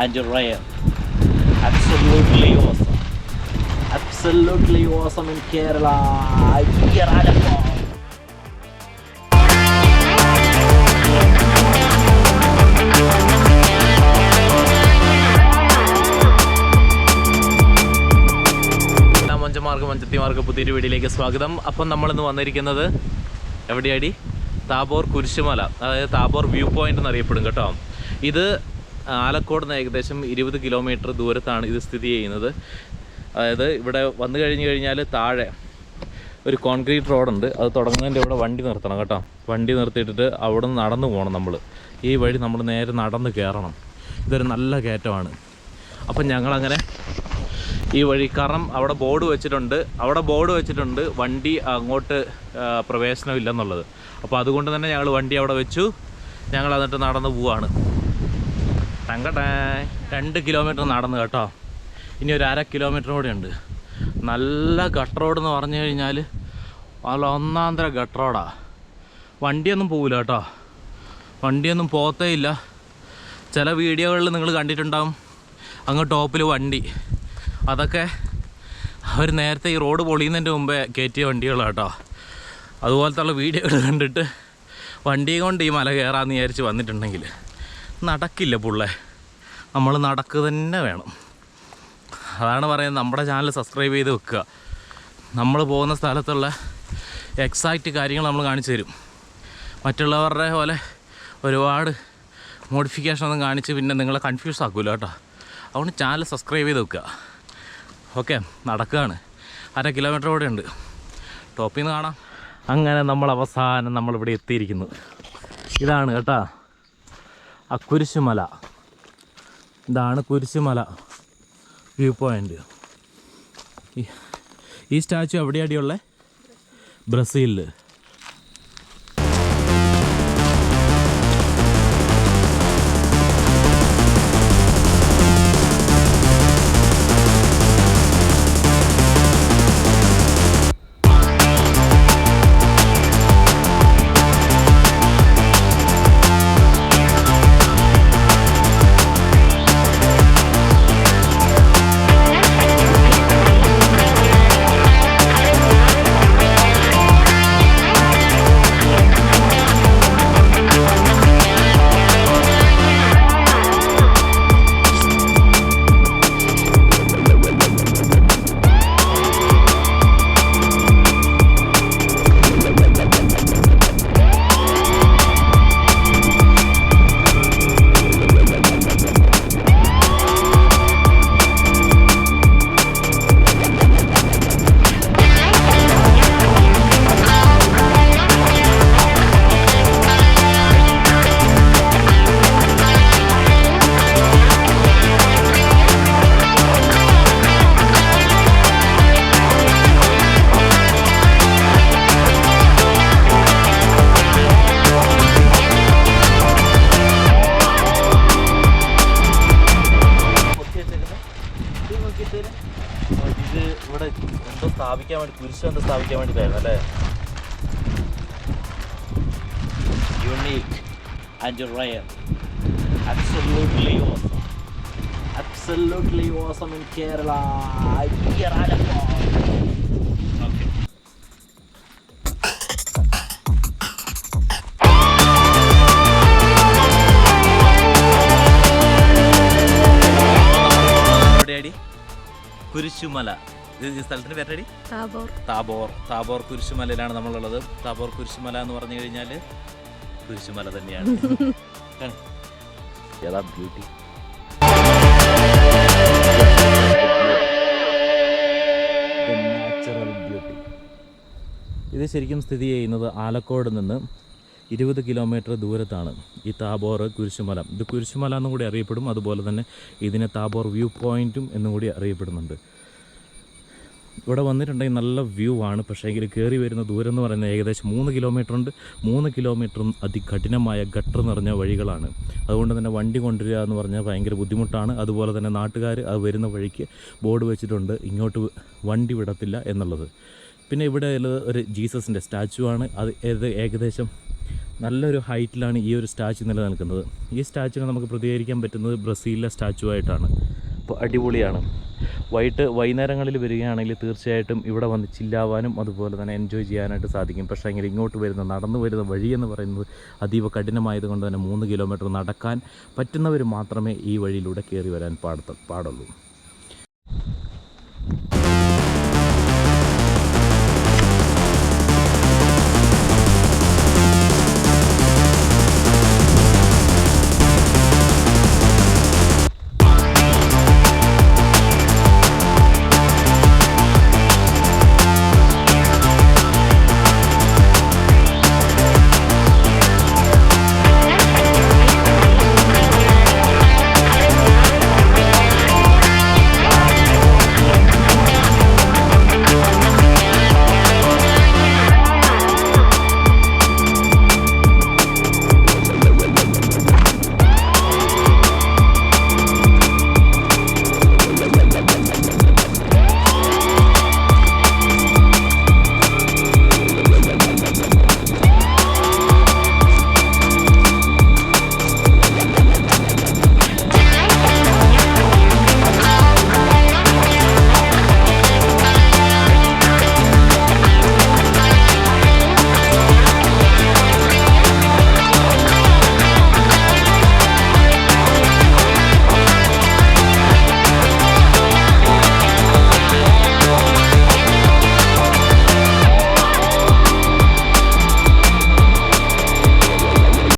and rare. Absolutely awesome. Absolutely awesome in Kerala. Here Alapur. മഞ്ചത്തിമാർക്ക് പുതിയൊരു വീഡിയോയിലേക്ക് സ്വാഗതം. അപ്പം നമ്മളിന്ന് വന്നിരിക്കുന്നത് എവിടെയാടി? താബോർ കുരിശുമല, അതായത് താബോർ വ്യൂ പോയിൻ്റ് എന്നറിയപ്പെടും കേട്ടോ. ഇത് ആലക്കോട് നിന്ന് ഏകദേശം 20 കിലോമീറ്റർ ദൂരത്താണ് ഇത് സ്ഥിതി ചെയ്യുന്നത്. അതായത് ഇവിടെ വന്നു കഴിഞ്ഞാൽ താഴെ ഒരു കോൺക്രീറ്റ് റോഡുണ്ട്. അത് തുടങ്ങുന്നതിൻ്റെ ഇവിടെ വണ്ടി നിർത്തണം കേട്ടോ. വണ്ടി നിർത്തിയിട്ടിട്ട് അവിടെ നിന്ന് നടന്നു പോകണം. നമ്മൾ ഈ വഴി നമ്മൾ നേരെ നടന്ന് കയറണം. ഇതൊരു നല്ല കയറ്റമാണ്. അപ്പം ഞങ്ങളങ്ങനെ ഈ വഴി, കാരണം അവിടെ ബോർഡ് വെച്ചിട്ടുണ്ട് വണ്ടി അങ്ങോട്ട് പ്രവേശനമില്ലെന്നുള്ളത്. അപ്പോൾ അതുകൊണ്ട് തന്നെ ഞങ്ങൾ വണ്ടി അവിടെ വെച്ചു. ഞങ്ങൾ എന്നിട്ട് നടന്ന് പോവാണ്. 2 കിലോമീറ്റർ നടന്ന് കേട്ടോ. ഇനി ഒരു 1/2 കിലോമീറ്റർ കൂടെ ഉണ്ട്. നല്ല ഗട്ട് റോഡ് എന്ന് പറഞ്ഞു കഴിഞ്ഞാൽ നല്ല ഒന്നാന്തര ഗട്ട് റോഡാണ്. വണ്ടിയൊന്നും പോവില്ല കേട്ടോ. വണ്ടിയൊന്നും പോകത്തേ ഇല്ല. ചില വീഡിയോകളിൽ നിങ്ങൾ കണ്ടിട്ടുണ്ടാവും അങ്ങ് ടോപ്പിൽ വണ്ടി. അതൊക്കെ അവർ നേരത്തെ ഈ റോഡ് പൊളിയുന്നതിൻ്റെ മുമ്പേ കയറ്റിയ വണ്ടികളാണ് കേട്ടോ. അതുപോലത്തുള്ള വീഡിയോകൾ കണ്ടിട്ട് വണ്ടിയും കൊണ്ട് ഈ മല കയറാമെന്ന് വിചാരിച്ച് വന്നിട്ടുണ്ടെങ്കിൽ നടക്കില്ല പുള്ളേ. നമ്മൾ നടക്കുക തന്നെ വേണം. അതാണ് പറയുന്നത്. നമ്മുടെ ചാനൽ സബ്സ്ക്രൈബ് ചെയ്ത് വെക്കുക. നമ്മൾ പോകുന്ന സ്ഥലത്തുള്ള എക്സാക്റ്റ് കാര്യങ്ങൾ നമ്മൾ കാണിച്ചു തരും. മറ്റുള്ളവരുടെ പോലെ ഒരുപാട് മോഡിഫിക്കേഷൻ ഒന്നും കാണിച്ച് പിന്നെ നിങ്ങളെ കൺഫ്യൂസ് ആക്കില്ല കേട്ടോ. അതുകൊണ്ട് ചാനൽ സബ്സ്ക്രൈബ് ചെയ്ത് വെക്കുക. ഓക്കെ, നടക്കുകയാണ്. 1/2 കിലോമീറ്റർ കൂടെ ഉണ്ട്. ടോപ്പിൽ നിന്ന് കാണാം. അങ്ങനെ അവസാനം നമ്മളിവിടെ എത്തിയിരിക്കുന്നു. ഇതാണ് കേട്ടോ ആ കുരിശുമല. ഇതാണ് കുരിശുമല വ്യൂ പോയിൻ്റ്. ഈ സ്റ്റാച്ചു എവിടെയാടിയുള്ളത്? ബ്രസീലിൽ. ഇത് ഇവിടെ എന്തോ സ്ഥാപിക്കാൻ വേണ്ടി, കുരിശ് എന്തോ സ്ഥാപിക്കാൻ വേണ്ടിയിട്ടായിരുന്നു അല്ലേ? Unique and rare. Absolutely awesome. Absolutely awesome in Kerala. Here Alapur. Okay. Kurishumala. ഇത് സ്ഥലത്തിൻ്റെ പേരടി? താബോർ കുരിശുമലയിലാണ് നമ്മളുള്ളത്. താബോർ കുരിശുമല എന്ന് പറഞ്ഞു കഴിഞ്ഞാൽ കുരിശുമല തന്നെയാണ്. ഏതാ ബ്യൂട്ടി. Natural beauty. ഇത് ശരിക്കും സ്ഥിതി ചെയ്യുന്നത് ആലക്കോട് നിന്ന് 20 കിലോമീറ്റർ ദൂരത്താണ് ഈ താബോർ കുരിശുമല. ഇത് കുരിശുമല എന്നും കൂടി അറിയപ്പെടും. അതുപോലെ തന്നെ ഇതിനെ താബോർ വ്യൂ പോയിൻറ്റും എന്നും കൂടി അറിയപ്പെടുന്നുണ്ട്. ഇവിടെ വന്നിട്ടുണ്ടെങ്കിൽ നല്ല വ്യൂ ആണ്. പക്ഷേ എങ്കിൽ കയറി വരുന്ന ദൂരം എന്ന് പറയുന്നത് ഏകദേശം 3 കിലോമീറ്റർ ഉണ്ട്. 3 കിലോമീറ്ററും അതികഠിനമായ ഗട്ടർ നിറഞ്ഞ വഴികളാണ്. അതുകൊണ്ട് തന്നെ വണ്ടി കൊണ്ടുവരിക എന്ന് പറഞ്ഞാൽ ഭയങ്കര ബുദ്ധിമുട്ടാണ്. അതുപോലെ തന്നെ നാട്ടുകാർ അത് വരുന്ന വഴിക്ക് ബോർഡ് വെച്ചിട്ടുണ്ട് ഇങ്ങോട്ട് വണ്ടി വിടത്തില്ല എന്നുള്ളത്. പിന്നെ ഇവിടെ ഉള്ളത് ഒരു ജീസസിൻ്റെ സ്റ്റാച്ചു ആണ്. അത് ഏകദേശം നല്ലൊരു ഹൈറ്റിലാണ് ഈ ഒരു സ്റ്റാച്ചു നിലനിൽക്കുന്നത്. ഈ സ്റ്റാച്ചുവിനെ നമുക്ക് പ്രതികരിക്കാൻ പറ്റുന്നത് ബ്രസീലിലെ സ്റ്റാച്ചു ആയിട്ടാണ്. അപ്പോൾ അടിപൊളിയാണ്. വൈകുന്നേരങ്ങളിൽ വരികയാണെങ്കിൽ തീർച്ചയായിട്ടും ഇവിടെ വന്ന് ചില്ലാവാനും അതുപോലെ തന്നെ എൻജോയ് ചെയ്യാനായിട്ട് സാധിക്കും. പക്ഷേ എങ്കിൽ ഇങ്ങോട്ട് നടന്നു വരുന്ന വഴിയെന്ന് പറയുന്നത് അതീവ കഠിനമായതുകൊണ്ട് തന്നെ 3 കിലോമീറ്റർ നടക്കാൻ പറ്റുന്നവർ മാത്രമേ ഈ വഴിയിലൂടെ കയറി വരാൻ പാടുള്ളൂ.